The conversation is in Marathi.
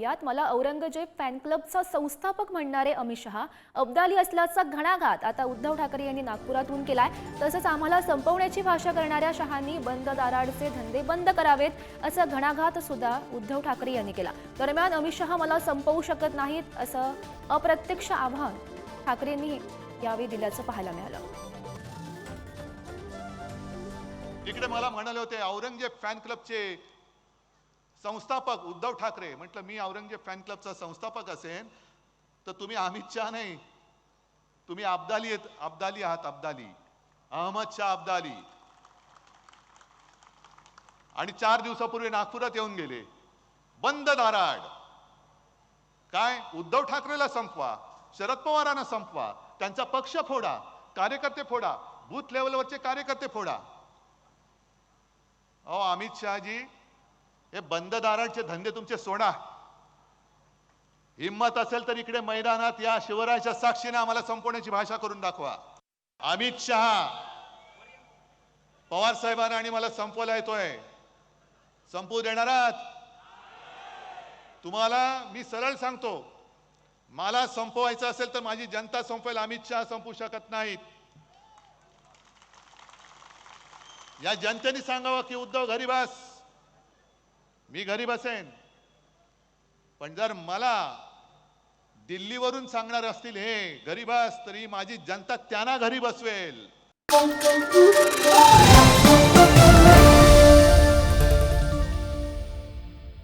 पाहूयात। मला औरंगजेब फॅन क्लबचा संस्थापक म्हणणारे अमित शहा अब्दाली असल्याचा घणाघात आता उद्धव ठाकरे यांनी नागपुरातून केलाय। तसंच आम्हाला संपवण्याची भाषा करणाऱ्या शहांनी बंद दाराडचे धंदे बंद करावेत असा घणाघात सुद्धा उद्धव ठाकरे यांनी केला। दरम्यान अमित शहा मला संपवू शकत नाहीत असं अप्रत्यक्ष आव्हान ठाकरेंनी यावेळी दिल्याचं पाहायला मिळालं। इकडे मला म्हणाले होते औरंगजेब फॅन क्लबचे संस्थापक उद्धव ठाकरे। म्हटलं मी औरंगजेब फॅन क्लबचा संस्थापक असेल तर तुम्ही अमित शहा नाही, तुम्ही अब्दाली आहात, अब्दाली अहमद शाह अब्दाली। आणि 4 दिवसापूर्वी नागपुरात येऊन गेले बंद दाराड। काय उद्धव ठाकरेला संपवा, शरद पवारांना संपवा, त्यांचा पक्ष फोडा, कार्यकर्ते फोडा, बूथ लेवलवरचे कार्यकर्ते फोडा। अहो अमित शहाजी, हे बंद दाराचे धंदे तुमचे सोडा। हिम्मत असेल तर इकडे मैदानात या, शिवरायाच्या साक्षीने आम्हाला संपवण्याची भाषा करून दाखवा। अमित शहा पवार साहेबांना आणि मला संपवला येतोय, संपवू देणार आहात? तुम्हाला मी सरळ सांगतो, मला संपवायचं असेल तर माझी जनता संपवेल, अमित शहा संपवू शकत नाहीत। या जनतेने सांगावं की उद्धव घरी बस, मी घरी बसेन। पण जर मला दिल्लीवरून सांगणार असतील हे घरी बस, तरी माझी जनता त्यांना घरी बसवेल।